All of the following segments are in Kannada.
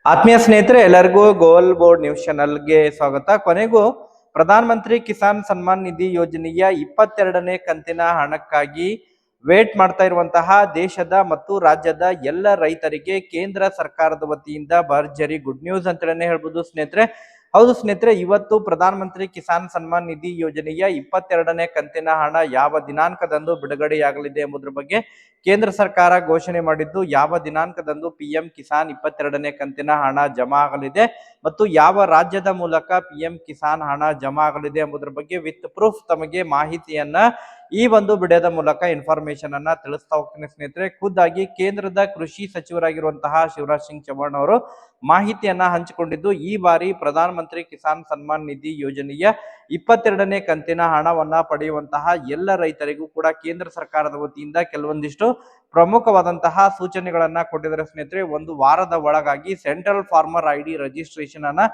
ಆತ್ಮೀಯ ಸ್ನೇಹಿತರೆ, ಎಲ್ಲರಿಗೂ ಗೋಲ್ ಬೋರ್ಡ್ ನ್ಯೂಸ್ ಚಾನಲ್ಗೆ ಸ್ವಾಗತ. ಕೊನೆಗೂ ಪ್ರಧಾನ ಮಂತ್ರಿ ಕಿಸಾನ್ ಸನ್ಮಾನ್ ನಿಧಿ ಯೋಜನೆಯ 22ನೇ ಕಂತಿನ ಹಣಕ್ಕಾಗಿ ವೇಟ್ ಮಾಡ್ತಾ ಇರುವಂತಹ ದೇಶದ ಮತ್ತು ರಾಜ್ಯದ ಎಲ್ಲ ರೈತರಿಗೆ ಕೇಂದ್ರ ಸರ್ಕಾರದ ವತಿಯಿಂದ ಭರ್ಜರಿ ಗುಡ್ ನ್ಯೂಸ್ ಅಂತಲೇ ಹೇಳ್ಬೋದು ಸ್ನೇಹಿತರೆ. ಹೌದು ಸ್ನೇಹಿತರೆ, ಇವತ್ತು ಪ್ರಧಾನ ಮಂತ್ರಿ ಕಿಸಾನ್ ಸನ್ಮಾನ್ ನಿಧಿ ಯೋಜನೆಯ 22ನೇ ಕಂತಿನ ಹಣ ಯಾವ ದಿನಾಂಕದಂದು ಬಿಡುಗಡೆಯಾಗಲಿದೆ ಎಂಬುದರ ಬಗ್ಗೆ ಕೇಂದ್ರ ಸರ್ಕಾರ ಘೋಷಣೆ ಮಾಡಿದ್ದು. ಯಾವ ದಿನಾಂಕದಂದು ಪಿಎಂ ಕಿಸಾನ್ 22ನೇ ಕಂತಿನ ಹಣ ಜಮಾ ಆಗಲಿದೆ ಮತ್ತು ಯಾವ ರಾಜ್ಯದ ಮೂಲಕ ಪಿಎಂ ಕಿಸಾನ್ ಹಣ ಜಮಾ ಆಗಲಿದೆ ಎಂಬುದರ ಬಗ್ಗೆ ವಿತ್ ಪ್ರೂಫ್ ತಮಗೆ ಮಾಹಿತಿಯನ್ನ ಈ ಒಂದು ವಿಡಿಯೋದ ಮೂಲಕ ಇನ್ಫಾರ್ಮೇಶನ್ ಅನ್ನ ತಿಳಿಸ್ತಾ ಹೋಗ್ತೀನಿ ಸ್ನೇಹಿತರೆ. ಖುದ್ದಾಗಿ ಕೇಂದ್ರದ ಕೃಷಿ ಸಚಿವರಾಗಿರುವಂತಹ ಶಿವರಾಜ್ ಸಿಂಗ್ ಚೌಹಾಣ್ ಅವರು ಮಾಹಿತಿಯನ್ನ ಹಂಚಿಕೊಂಡಿದ್ದು, ಈ ಬಾರಿ ಪ್ರಧಾನ ಮಂತ್ರಿ ಕಿಸಾನ್ ಸನ್ಮಾನ್ ನಿಧಿ ಯೋಜನೆಯ 22ನೇ ಕಂತಿನ ಹಣವನ್ನ ಪಡೆಯುವಂತಹ ಎಲ್ಲ ರೈತರಿಗೂ ಕೂಡ ಕೇಂದ್ರ ಸರ್ಕಾರದ ವತಿಯಿಂದ ಕೆಲವೊಂದಿಷ್ಟು ಪ್ರಮುಖವಾದಂತಹ ಸೂಚನೆಗಳನ್ನ ಕೊಟ್ಟಿದ್ದಾರೆ ಸ್ನೇಹಿತರೆ. ಒಂದು ವಾರದ ಒಳಗಾಗಿ ಸೆಂಟ್ರಲ್ ಫಾರ್ಮರ್ ಐಡಿ ರಿಜಿಸ್ಟ್ರೇಷನ್ ಅನ್ನ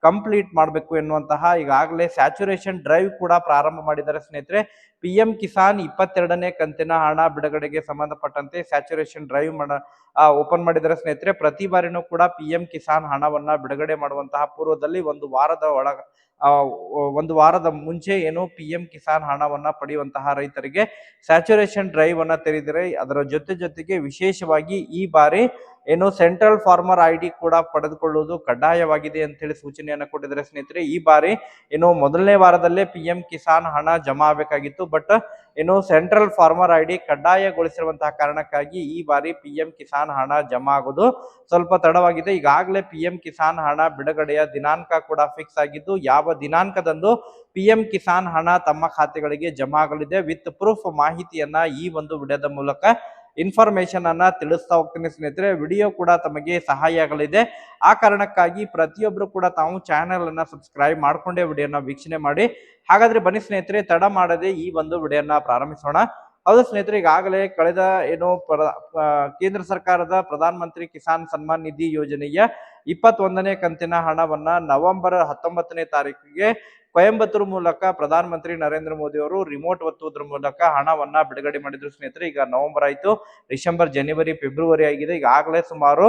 ಕಂಪ್ಲೀಟ್ ಮಾಡಬೇಕು ಎನ್ನುವಂತಹ ಈಗಾಗಲೇ ಸ್ಯಾಚುರೇಷನ್ ಡ್ರೈವ್ ಕೂಡ ಪ್ರಾರಂಭ ಮಾಡಿದ್ದಾರೆ ಸ್ನೇಹಿತರೆ. ಪಿಎಂ ಕಿಸಾನ್ 22ನೇ ಕಂತಿನ ಹಣ ಬಿಡುಗಡೆಗೆ ಸಂಬಂಧಪಟ್ಟಂತೆ ಸ್ಯಾಚುರೇಷನ್ ಡ್ರೈವ್ ಓಪನ್ ಮಾಡಿದರೆ ಸ್ನೇಹಿತರೆ. ಪ್ರತಿ ಬಾರಿನೂ ಕೂಡ ಪಿಎಂ ಕಿಸಾನ್ ಹಣವನ್ನ ಬಿಡುಗಡೆ ಮಾಡುವಂತಹ ಪೂರ್ವದಲ್ಲಿ ಒಂದು ವಾರದ ಮುಂಚೆ ಏನು ಪಿಎಂ ಕಿಸಾನ್ ಹಣವನ್ನ ಪಡೆಯುವಂತಹ ರೈತರಿಗೆ ಸ್ಯಾಚುರೇಷನ್ ಡ್ರೈವ್ ಅನ್ನ ತೆರೆದಿರೆ. ಅದರ ಜೊತೆಗೆ ವಿಶೇಷವಾಗಿ ಈ ಬಾರಿ ಏನು ಸೆಂಟ್ರಲ್ ಫಾರ್ಮರ್ ಐಡಿ ಕೂಡ ಪಡೆದುಕೊಳ್ಳುವುದು ಕಡ್ಡಾಯವಾಗಿದೆ ಅಂತ ಹೇಳಿ ಸೂಚನೆಯನ್ನ ಕೊಟ್ಟಿದ್ದಾರೆ ಸ್ನೇಹಿತರೆ. ಈ ಬಾರಿ ಏನು ಮೊದಲನೇ ವಾರದಲ್ಲೇ ಪಿಎಂ ಕಿಸಾನ್ ಹಣ ಜಮಾ ಆಗಬೇಕಾಗಿತ್ತು, ಬಟ್ ಏನು ಸೆಂಟ್ರಲ್ ಫಾರ್ಮರ್ ಐಡಿ ಕಡ್ಡಾಯಗೊಳಿಸಿರುವಂತಹ ಕಾರಣಕ್ಕಾಗಿ ಈ ಬಾರಿ ಪಿಎಂ ಕಿಸಾನ್ ಹಣ ಜಮಾ ಆಗೋದು ಸ್ವಲ್ಪ ತಡವಾಗಿದೆ. ಈಗಾಗಲೇ ಪಿಎಂ ಕಿಸಾನ್ ಹಣ ಬಿಡುಗಡೆಯ ದಿನಾಂಕ ಕೂಡ ಫಿಕ್ಸ್ ಆಗಿದ್ದು, ಯಾವ ದಿನಾಂಕದಂದು ಪಿಎಂ ಕಿಸಾನ್ ಹಣ ತಮ್ಮ ಖಾತೆಗಳಿಗೆ ಜಮಾ ಆಗಲಿದೆ ವಿತ್ ಪ್ರೂಫ್ ಮಾಹಿತಿಯನ್ನ ಈ ಒಂದು ವಿಡಿಯೋದ ಮೂಲಕ ಇನ್ಫಾರ್ಮೇಶನ್ ಅನ್ನ ತಿಳಿಸ್ತಾ ಹೋಗ್ತೀನಿ ಸ್ನೇಹಿತರೆ. ವಿಡಿಯೋ ಕೂಡ ತಮಗೆ ಸಹಾಯ ಆಗಲಿದೆ. ಆ ಕಾರಣಕ್ಕಾಗಿ ಪ್ರತಿಯೊಬ್ರು ಕೂಡ ತಾವು ಚಾನೆಲ್ ಅನ್ನ ಸಬ್ಸ್ಕ್ರೈಬ್ ಮಾಡ್ಕೊಂಡೇ ವಿಡಿಯೋನ ವೀಕ್ಷಣೆ ಮಾಡಿ. ಹಾಗಾದ್ರೆ ಬನ್ನಿ ಸ್ನೇಹಿತರೆ, ತಡ ಮಾಡದೆ ಈ ಒಂದು ವಿಡಿಯೋನ ಪ್ರಾರಂಭಿಸೋಣ. ಹೌದು ಸ್ನೇಹಿತರೆ, ಈಗಾಗಲೇ ಕಳೆದ ಕೇಂದ್ರ ಸರ್ಕಾರದ ಪ್ರಧಾನ ಮಂತ್ರಿ ಕಿಸಾನ್ ಸನ್ಮಾನ್ ನಿಧಿ ಯೋಜನೆಯ 21ನೇ ಕಂತಿನ ಹಣವನ್ನ ನವೆಂಬರ್ 19ನೇ ತಾರೀಕಿಗೆ ಕೊಯಂಬತ್ತೂರು ಮೂಲಕ ಪ್ರಧಾನ ಮಂತ್ರಿ ನರೇಂದ್ರ ಮೋದಿ ಅವರು ರಿಮೋಟ್ ಒತ್ತುವುದರ ಮೂಲಕ ಹಣವನ್ನ ಬಿಡುಗಡೆ ಮಾಡಿದ್ರು ಸ್ನೇಹಿತರೆ. ಈಗ ನವೆಂಬರ್ ಆಯ್ತು, ಡಿಸೆಂಬರ್, ಜನವರಿ, ಫೆಬ್ರವರಿ ಆಗಿದೆ. ಈಗಾಗಲೇ ಸುಮಾರು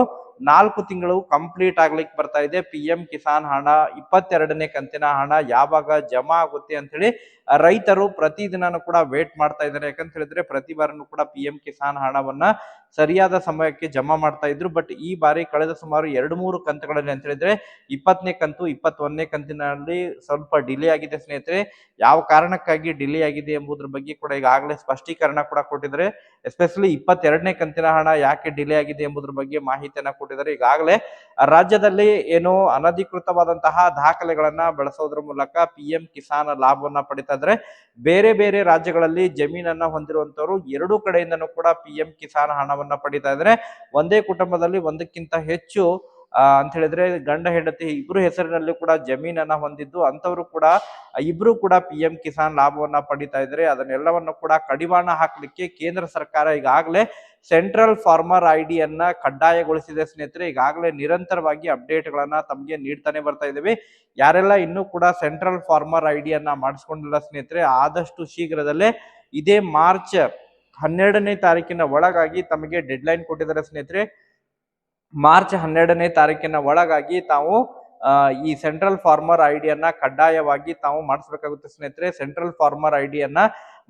4 ತಿಂಗಳು ಕಂಪ್ಲೀಟ್ ಆಗ್ಲಿಕ್ಕೆ ಬರ್ತಾ ಇದೆ. ಪಿಎಂ ಕಿಸಾನ್ ಹಣ 22ನೇ ಕಂತಿನ ಹಣ ಯಾವಾಗ ಜಮಾ ಆಗುತ್ತೆ ಅಂತ ಹೇಳಿ ರೈತರು ಪ್ರತಿದಿನನೂ ಕೂಡ ವೇಟ್ ಮಾಡ್ತಾ ಇದ್ದಾರೆ. ಯಾಕಂತ ಹೇಳಿದ್ರೆ ಪ್ರತಿ ಬಾರನು ಕೂಡ ಪಿಎಂ ಕಿಸಾನ್ ಹಣವನ್ನ ಸರಿಯಾದ ಸಮಯಕ್ಕೆ ಜಮಾ ಮಾಡ್ತಾ ಇದ್ರು. ಬಟ್ ಈ ಬಾರಿ ಕಳೆದ ಸುಮಾರು 2-3 ಕಂತುಗಳಲ್ಲಿ ಅಂತ ಹೇಳಿದ್ರೆ 20ನೇ ಕಂತು 21ನೇ ಕಂತಿನಲ್ಲಿ ಸ್ವಲ್ಪ ಡಿಲೇ ಆಗಿದೆ ಸ್ನೇಹಿತರೆ. ಯಾವ ಕಾರಣಕ್ಕಾಗಿ ಡಿಲೇ ಆಗಿದೆ ಎಂಬುದ್ರ ಬಗ್ಗೆ ಕೂಡ ಈಗಾಗಲೇ ಸ್ಪಷ್ಟೀಕರಣ ಕೂಡ ಕೊಟ್ಟಿದ್ದಾರೆ. ಎಸ್ಪೆಷಲಿ 22ನೇ ಕಂತಿನ ಹಣ ಯಾಕೆ ಡಿಲೇ ಆಗಿದೆ ಎಂಬುದ್ರ ಬಗ್ಗೆ ಮಾಹಿತಿಯನ್ನ ಕೊಟ್ಟಿದ್ದಾರೆ. ಈಗಾಗಲೇ ರಾಜ್ಯದಲ್ಲಿ ಏನು ಅನಧಿಕೃತವಾದಂತಹ ದಾಖಲೆಗಳನ್ನ ಬಳಸೋದ್ರ ಮೂಲಕ ಪಿಎಂ ಕಿಸಾನ್ ಲಾಭವನ್ನ ಪಡಿತಾ ಇದ್ರೆ, ಬೇರೆ ಬೇರೆ ರಾಜ್ಯಗಳಲ್ಲಿ ಜಮೀನನ್ನ ಹೊಂದಿರುವಂತವರು ಎರಡೂ ಕಡೆಯಿಂದನೂ ಕೂಡ ಪಿಎಂ ಕಿಸಾನ್ ಹಣವನ್ನ ಪಡಿತಾ ಇದ್ರೆ, ಒಂದೇ ಕುಟುಂಬದಲ್ಲಿ ಒಂದಕ್ಕಿಂತ ಹೆಚ್ಚು ಅಂತ ಹೇಳಿದ್ರೆ ಗಂಡ ಹೆಂಡತಿ ಇಬ್ರು ಹೆಸರಿನಲ್ಲಿ ಕೂಡ ಜಮೀನನ್ನ ಹೊಂದಿದ್ದು ಅಂತವರು ಕೂಡ ಇಬ್ರು ಕೂಡ ಪಿಎಂ ಕಿಸಾನ್ ಲಾಭವನ್ನ ಪಡಿತಾ ಇದ್ರೆ, ಅದನ್ನೆಲ್ಲವನ್ನು ಕೂಡ ಕಡಿವಾಣ ಹಾಕ್ಲಿಕ್ಕೆ ಕೇಂದ್ರ ಸರ್ಕಾರ ಈಗಾಗಲೇ ಸೆಂಟ್ರಲ್ ಫಾರ್ಮರ್ ಐಡಿಯನ್ನ ಕಡ್ಡಾಯಗೊಳಿಸಿದೆ ಸ್ನೇಹಿತರೆ. ಈಗಾಗಲೇ ನಿರಂತರವಾಗಿ ಅಪ್ಡೇಟ್ ಗಳನ್ನ ತಮಗೆ ನೀಡ್ತಾನೆ ಬರ್ತಾ ಇದ್ದೇವೆ. ಯಾರೆಲ್ಲ ಇನ್ನೂ ಕೂಡ ಸೆಂಟ್ರಲ್ ಫಾರ್ಮರ್ ಐಡಿಯನ್ನ ಮಾಡಿಸ್ಕೊಂಡಿಲ್ಲ ಸ್ನೇಹಿತರೆ, ಆದಷ್ಟು ಶೀಘ್ರದಲ್ಲೇ ಇದೇ ಮಾರ್ಚ್ 12ನೇ ತಾರೀಕಿನ ಒಳಗಾಗಿ ತಮಗೆ ಡೆಡ್ ಲೈನ್ ಕೊಟ್ಟಿದ್ದಾರೆ ಸ್ನೇಹಿತರೆ. ಮಾರ್ಚ್ 12ನೇ ತಾರೀಕಿನ ಒಳಗಾಗಿ ತಾವು ಈ ಸೆಂಟ್ರಲ್ ಫಾರ್ಮರ್ ಐಡಿಯನ್ನ ಕಡ್ಡಾಯವಾಗಿ ತಾವು ಮಾಡಿಸ್ಬೇಕಾಗುತ್ತೆ ಸ್ನೇಹಿತರೆ. ಸೆಂಟ್ರಲ್ ಫಾರ್ಮರ್ ಐಡಿಯನ್ನ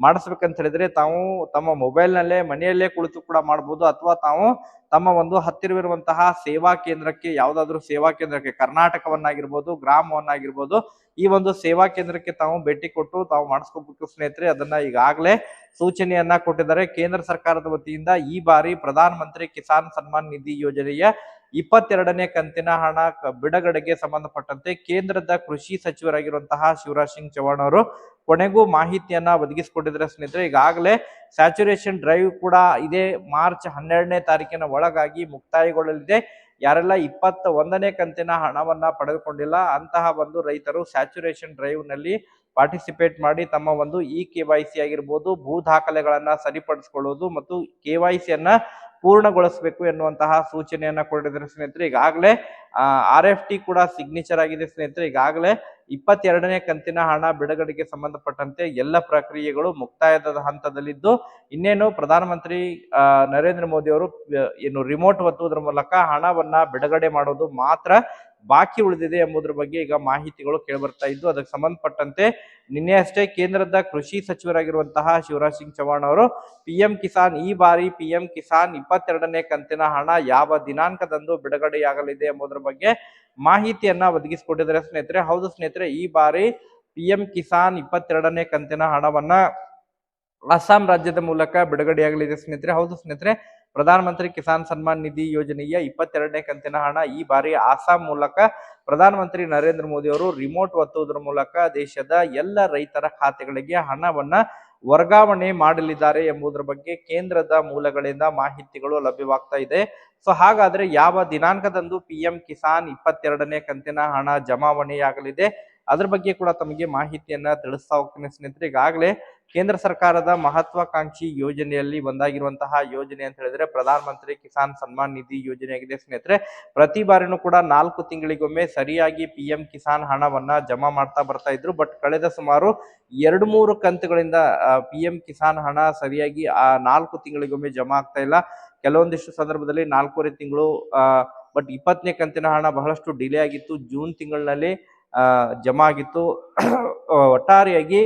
ಮಾಡಿಸ್ಬೇಕಂತ ಹೇಳಿದ್ರೆ ತಾವು ತಮ್ಮ ಮೊಬೈಲ್ ನಲ್ಲೇ ಮನೆಯಲ್ಲೇ ಕುಳಿತು ಕೂಡ ಮಾಡಬಹುದು, ಅಥವಾ ತಾವು ತಮ್ಮ ಒಂದು ಹತ್ತಿರವಿರುವಂತಹ ಸೇವಾ ಕೇಂದ್ರಕ್ಕೆ, ಯಾವುದಾದ್ರೂ ಸೇವಾ ಕೇಂದ್ರಕ್ಕೆ, ಕರ್ನಾಟಕವನ್ನಾಗಿರ್ಬೋದು, ಗ್ರಾಮವನ್ನಾಗಿರ್ಬೋದು, ಈ ಒಂದು ಸೇವಾ ಕೇಂದ್ರಕ್ಕೆ ತಾವು ಭೇಟಿ ಕೊಟ್ಟು ತಾವು ಮಾಡಿಸ್ಕೋಬೇಕು ಸ್ನೇಹಿತರೆ. ಅದನ್ನ ಈಗಾಗಲೇ ಸೂಚನೆಯನ್ನ ಕೊಟ್ಟಿದ್ದಾರೆ ಕೇಂದ್ರ ಸರ್ಕಾರದ ವತಿಯಿಂದ. ಈ ಬಾರಿ ಪ್ರಧಾನ ಮಂತ್ರಿ ಕಿಸಾನ್ ಸನ್ಮಾನ್ ನಿಧಿ ಯೋಜನೆಯ 22ನೇ ಕಂತಿನ ಹಣ ಬಿಡುಗಡೆಗೆ ಸಂಬಂಧಪಟ್ಟಂತೆ ಕೇಂದ್ರದ ಕೃಷಿ ಸಚಿವರಾಗಿರುವಂತಹ ಶಿವರಾಜ್ ಸಿಂಗ್ ಚೌಹಾಣ್ ಅವರು ಕೊನೆಗೂ ಮಾಹಿತಿಯನ್ನ ಒದಗಿಸಿಕೊಟ್ಟಿದ್ದಾರೆ ಸ್ನೇಹಿತರೆ. ಈಗಾಗಲೇ ಸ್ಯಾಚುರೇಷನ್ ಡ್ರೈವ್ ಕೂಡ ಇದೇ ಮಾರ್ಚ್ 12ನೇ ತಾರೀಕಿನ ಒಳಗಾಗಿ ಮುಕ್ತಾಯಗೊಳ್ಳಲಿದೆ. ಯಾರೆಲ್ಲ 21ನೇ ಕಂತಿನ ಹಣವನ್ನ ಪಡೆದುಕೊಂಡಿಲ್ಲ ಅಂತಹ ಒಂದು ರೈತರು ಸ್ಯಾಚುರೇಷನ್ ಡ್ರೈವ್ ನಲ್ಲಿ ಪಾರ್ಟಿಸಿಪೇಟ್ ಮಾಡಿ ತಮ್ಮ ಒಂದು KYC ಆಗಿರ್ಬೋದು, ಭೂ ದಾಖಲೆಗಳನ್ನ ಸರಿಪಡಿಸಿಕೊಳ್ಳುವುದು ಮತ್ತು KYC ಯನ್ನ ಪೂರ್ಣಗೊಳಿಸಬೇಕು ಎನ್ನುವಂತಹ ಸೂಚನೆಯನ್ನ ಕೊಟ್ಟಿದ್ದಾರೆ ಸ್ನೇಹಿತರೆ. ಈಗಾಗಲೇ RFT ಕೂಡ ಸಿಗ್ನೇಚರ್ ಆಗಿದೆ ಸ್ನೇಹಿತರೆ. ಈಗಾಗಲೇ 22ನೇ ಕಂತಿನ ಹಣ ಬಿಡುಗಡೆಗೆ ಸಂಬಂಧಪಟ್ಟಂತೆ ಎಲ್ಲ ಪ್ರಕ್ರಿಯೆಗಳು ಮುಕ್ತಾಯದ ಹಂತದಲ್ಲಿದ್ದು, ಇನ್ನೇನು ಪ್ರಧಾನಮಂತ್ರಿ ನರೇಂದ್ರ ಮೋದಿ ಅವರು ಏನು ರಿಮೋಟ್ ಒತ್ತುವುದರ ಮೂಲಕ ಹಣವನ್ನ ಬಿಡುಗಡೆ ಮಾಡೋದು ಮಾತ್ರ ಬಾಕಿ ಉಳಿದಿದೆ ಎಂಬುದರ ಬಗ್ಗೆ ಈಗ ಮಾಹಿತಿಗಳು ಕೇಳಿಬರ್ತಾ ಇದ್ದು, ಅದಕ್ಕೆ ಸಂಬಂಧಪಟ್ಟಂತೆ ನಿನ್ನೆ ಅಷ್ಟೇ ಕೇಂದ್ರದ ಕೃಷಿ ಸಚಿವರಾಗಿರುವಂತಹ ಶಿವರಾಜ್ ಸಿಂಗ್ ಚೌಹಾಣ್ ಅವರು ಈ ಬಾರಿ ಪಿಎಂ ಕಿಸಾನ್ 22ನೇ ಕಂತಿನ ಹಣ ಯಾವ ದಿನಾಂಕದಂದು ಬಿಡುಗಡೆಯಾಗಲಿದೆ ಎಂಬುದರ ಬಗ್ಗೆ ಮಾಹಿತಿಯನ್ನ ಒದಗಿಸಿಕೊಟ್ಟಿದ್ದಾರೆ ಸ್ನೇಹಿತರೆ. ಹೌದು ಸ್ನೇಹಿತರೆ, ಈ ಬಾರಿ ಪಿಎಂ ಕಿಸಾನ್ 22ನೇ ಕಂತಿನ ಹಣವನ್ನ ಅಸ್ಸಾಂ ರಾಜ್ಯದ ಮೂಲಕ ಬಿಡುಗಡೆಯಾಗಲಿದೆ ಸ್ನೇಹಿತರೆ. ಹೌದು ಸ್ನೇಹಿತರೆ, ಪ್ರಧಾನಮಂತ್ರಿ ಕಿಸಾನ್ ಸನ್ಮಾನ್ ನಿಧಿ ಯೋಜನೆಯ 22ನೇ ಕಂತಿನ ಹಣ ಈ ಬಾರಿ ಅಸ್ಸಾಂ ಮೂಲಕ ಪ್ರಧಾನಮಂತ್ರಿ ನರೇಂದ್ರ ಮೋದಿ ಅವರು ರಿಮೋಟ್ ಒತ್ತುವುದರ ಮೂಲಕ ದೇಶದ ಎಲ್ಲ ರೈತರ ಖಾತೆಗಳಿಗೆ ಹಣವನ್ನ ವರ್ಗಾವಣೆ ಮಾಡಲಿದ್ದಾರೆ ಎಂಬುದರ ಬಗ್ಗೆ ಕೇಂದ್ರದ ಮೂಲಗಳಿಂದ ಮಾಹಿತಿಗಳು ಲಭ್ಯವಾಗ್ತಾ ಇದೆ. ಸೊ ಹಾಗಾದ್ರೆ ಯಾವ ದಿನಾಂಕದಂದು ಪಿಎಂ ಕಿಸಾನ್ 22ನೇ ಕಂತಿನ ಹಣ ಜಮಾವಣೆಯಾಗಲಿದೆ ಅದ್ರ ಬಗ್ಗೆ ಕೂಡ ತಮಗೆ ಮಾಹಿತಿಯನ್ನ ತಿಳಿಸ್ತಾ ಹೋಗ್ತೀನಿ ಸ್ನೇಹಿತರೆ. ಈಗಾಗಲೇ ಕೇಂದ್ರ ಸರ್ಕಾರದ ಮಹತ್ವಾಕಾಂಕ್ಷಿ ಯೋಜನೆಯಲ್ಲಿ ಒಂದಾಗಿರುವಂತಹ ಯೋಜನೆ ಅಂತ ಹೇಳಿದ್ರೆ ಪ್ರಧಾನ ಮಂತ್ರಿ ಕಿಸಾನ್ ಸನ್ಮಾನ್ ನಿಧಿ ಯೋಜನೆಯಾಗಿದೆ ಸ್ನೇಹಿತರೆ. ಪ್ರತಿ ಬಾರಿನೂ ಕೂಡ 4 ತಿಂಗಳಿಗೊಮ್ಮೆ ಸರಿಯಾಗಿ ಪಿಎಂ ಕಿಸಾನ್ ಹಣವನ್ನ ಜಮಾ ಮಾಡ್ತಾ ಬರ್ತಾ ಇದ್ರು. ಬಟ್ ಕಳೆದ ಸುಮಾರು 2-3 ಕಂತುಗಳಿಂದ ಪಿಎಂ ಕಿಸಾನ್ ಹಣ ಸರಿಯಾಗಿ 4 ತಿಂಗಳಿಗೊಮ್ಮೆ ಜಮಾ ಆಗ್ತಾ ಇಲ್ಲ. ಕೆಲವೊಂದಿಷ್ಟು ಸಂದರ್ಭದಲ್ಲಿ 4.5 ತಿಂಗಳು, ಬಟ್ 20ನೇ ಕಂತಿನ ಹಣ ಬಹಳಷ್ಟು ಡಿಲೇ ಆಗಿತ್ತು. ಜೂನ್ ತಿಂಗಳಿನಲ್ಲಿ ಜಮಾ ಆಗಿತ್ತು. ಒಟ್ಟಾರೆಯಾಗಿ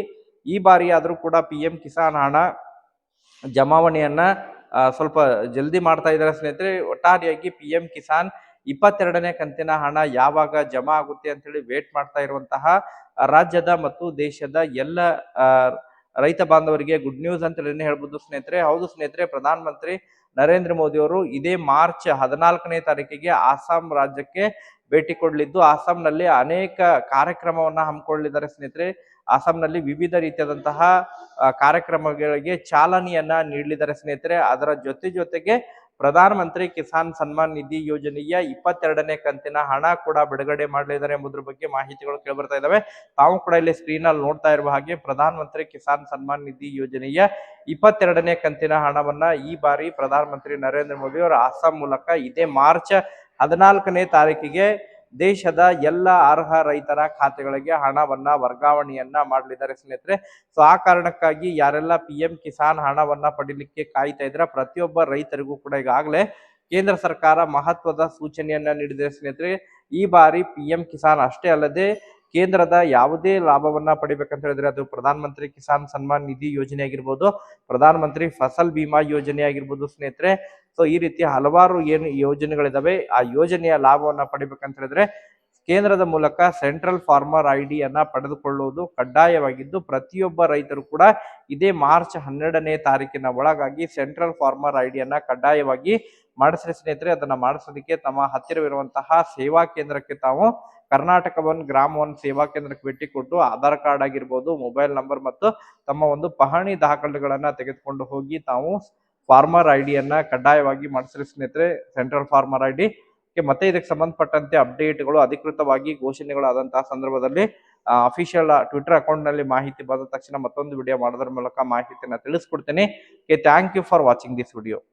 ಈ ಬಾರಿ ಆದ್ರೂ ಕೂಡ ಪಿಎಂ ಕಿಸಾನ್ ಹಣ ಜಮಾವಣೆಯನ್ನ ಸ್ವಲ್ಪ ಜಲ್ದಿ ಮಾಡ್ತಾ ಇದ್ದಾರೆ ಸ್ನೇಹಿತರೆ. ಒಟ್ಟಾರೆಯಾಗಿ ಪಿಎಂ ಕಿಸಾನ್ 22ನೇ ಕಂತಿನ ಹಣ ಯಾವಾಗ ಜಮಾ ಆಗುತ್ತೆ ಅಂತ ಹೇಳಿ ವೇಟ್ ಮಾಡ್ತಾ ಇರುವಂತಹ ರಾಜ್ಯದ ಮತ್ತು ದೇಶದ ಎಲ್ಲ ರೈತ ಬಾಂಧವರಿಗೆ ಗುಡ್ ನ್ಯೂಸ್ ಅಂತ ಹೇಳಿ ಹೇಳ್ಬೋದು ಸ್ನೇಹಿತರೆ. ಹೌದು ಸ್ನೇಹಿತರೆ, ಪ್ರಧಾನ ಮಂತ್ರಿ ನರೇಂದ್ರ ಮೋದಿ ಅವರು ಇದೇ ಮಾರ್ಚ್ 14ನೇ ತಾರೀಕಿಗೆ ಅಸ್ಸಾಂ ರಾಜ್ಯಕ್ಕೆ ಭೇಟಿ ಕೊಡಲಿದ್ದು, ಅಸ್ಸಾಂನಲ್ಲಿ ಅನೇಕ ಕಾರ್ಯಕ್ರಮವನ್ನ ಹಮ್ಮಿಕೊಳ್ಳಲಿದ್ದಾರೆ ಸ್ನೇಹಿತರೆ. ಅಸ್ಸಾಂನಲ್ಲಿ ವಿವಿಧ ರೀತಿಯಾದಂತಹ ಕಾರ್ಯಕ್ರಮಗಳಿಗೆ ಚಾಲನೆಯನ್ನ ನೀಡಲಿದ್ದಾರೆ ಸ್ನೇಹಿತರೆ. ಅದರ ಜೊತೆಗೆ ಪ್ರಧಾನ ಮಂತ್ರಿ ಕಿಸಾನ್ ಸನ್ಮಾನ್ ನಿಧಿ ಯೋಜನೆಯ 22ನೇ ಕಂತಿನ ಹಣ ಕೂಡ ಬಿಡುಗಡೆ ಮಾಡಲಿದ್ದಾರೆ ಎಂಬುದರ ಬಗ್ಗೆ ಮಾಹಿತಿಗಳು ಕೇಳಿಬರ್ತಾ ಇದಾವೆ. ತಾವು ಕೂಡ ಇಲ್ಲಿ ಸ್ಕ್ರೀನ್ ಅಲ್ಲಿ ನೋಡ್ತಾ ಇರುವ ಹಾಗೆ ಪ್ರಧಾನ ಮಂತ್ರಿ ಕಿಸಾನ್ ಸನ್ಮಾನ್ ನಿಧಿ ಯೋಜನೆಯ 22ನೇ ಕಂತಿನ ಹಣವನ್ನ ಈ ಬಾರಿ ಪ್ರಧಾನ ಮಂತ್ರಿ ನರೇಂದ್ರ ಮೋದಿ ಅವರು ಅಸ್ಸಾಂ ಮೂಲಕ ಇದೇ ಮಾರ್ಚ್ 14ನೇ ತಾರೀಕಿಗೆ ದೇಶದ ಎಲ್ಲ ಅರ್ಹ ರೈತರ ಖಾತೆಗಳಿಗೆ ಹಣವನ್ನ ವರ್ಗಾವಣೆಯನ್ನ ಮಾಡಲಿದ್ದಾರೆ ಸ್ನೇಹಿತರೆ. ಸೊ ಆ ಕಾರಣಕ್ಕಾಗಿ ಯಾರೆಲ್ಲ ಪಿಎಂ ಕಿಸಾನ್ ಹಣವನ್ನ ಪಡಿಲಿಕ್ಕೆ ಕಾಯ್ತಾ ಇದ್ರ ಪ್ರತಿಯೊಬ್ಬ ರೈತರಿಗೂ ಕೂಡ ಈಗಾಗಲೇ ಕೇಂದ್ರ ಸರ್ಕಾರ ಮಹತ್ವದ ಸೂಚನೆಯನ್ನ ನೀಡಿದೆ ಸ್ನೇಹಿತರೆ. ಈ ಬಾರಿ ಪಿಎಂ ಕಿಸಾನ್ ಅಷ್ಟೇ ಅಲ್ಲದೆ ಕೇಂದ್ರದ ಯಾವುದೇ ಲಾಭವನ್ನ ಪಡಿಬೇಕಂತ ಹೇಳಿದ್ರೆ ಅದು ಪ್ರಧಾನ ಮಂತ್ರಿ ಕಿಸಾನ್ ಸನ್ಮಾನ್ ನಿಧಿ ಯೋಜನೆ ಆಗಿರ್ಬೋದು, ಪ್ರಧಾನ ಮಂತ್ರಿ ಫಸಲ್ ಬಿಮಾ ಯೋಜನೆ ಆಗಿರ್ಬೋದು ಸ್ನೇಹಿತರೆ. ಸೊ ಈ ರೀತಿ ಹಲವಾರು ಏನು ಯೋಜನೆಗಳಿದಾವೆ, ಆ ಯೋಜನೆಯ ಲಾಭವನ್ನ ಪಡಿಬೇಕಂತ ಹೇಳಿದ್ರೆ ಕೇಂದ್ರದ ಮೂಲಕ ಸೆಂಟ್ರಲ್ ಫಾರ್ಮರ್ ಐಡಿಯನ್ನ ಪಡೆದುಕೊಳ್ಳುವುದು ಕಡ್ಡಾಯವಾಗಿದ್ದು, ಪ್ರತಿಯೊಬ್ಬ ರೈತರು ಕೂಡ ಇದೇ ಮಾರ್ಚ್ 12ನೇ ತಾರೀಕಿನ ಒಳಗಾಗಿ ಸೆಂಟ್ರಲ್ ಫಾರ್ಮರ್ ಐಡಿಯನ್ನ ಕಡ್ಡಾಯವಾಗಿ ಮಾಡಿಸ್ರಿ ಸ್ನೇಹಿತರೆ. ಅದನ್ನ ಮಾಡಿಸೋದಕ್ಕೆ ತಮ್ಮ ಹತ್ತಿರವಿರುವಂತಹ ಸೇವಾ ಕೇಂದ್ರಕ್ಕೆ ತಾವು ಕರ್ನಾಟಕ ಗ್ರಾಮ 1 ಸೇವಾ ಕೇಂದ್ರಕ್ಕೆ ಭೇಟಿ ಕೊಟ್ಟು ಆಧಾರ್ ಕಾರ್ಡ್ ಆಗಿರ್ಬೋದು, ಮೊಬೈಲ್ ನಂಬರ್ ಮತ್ತು ತಮ್ಮ ಒಂದು ಪಹಣಿ ದಾಖಲೆಗಳನ್ನ ತೆಗೆದುಕೊಂಡು ಹೋಗಿ ತಾವು ಫಾರ್ಮರ್ ಐಡಿಯನ್ನ ಕಡ್ಡಾಯವಾಗಿ ಮಾಡಿಸ್ರಿ ಸ್ನೇಹಿತರೆ, ಸೆಂಟ್ರಲ್ ಫಾರ್ಮರ್ ಐಡಿ. ಮತ್ತೆ ಇದಕ್ಕೆ ಸಂಬಂಧಪಟ್ಟಂತೆ ಅಪ್ಡೇಟ್ಗಳು ಅಧಿಕೃತವಾಗಿ ಘೋಷಣೆಗಳು ಆದಂತಹ ಸಂದರ್ಭದಲ್ಲಿ ಅಫಿಷಿಯಲ್ ಟ್ವಿಟರ್ ಅಕೌಂಟ್ ನಲ್ಲಿ ಮಾಹಿತಿ ಬಂದ ತಕ್ಷಣ ಮತ್ತೊಂದು ವಿಡಿಯೋ ಮಾಡೋದ್ರ ಮೂಲಕ ಮಾಹಿತಿಯನ್ನ ತಿಳಿಸ್ಕೊಡ್ತೇನೆ. Thank you for watching this video.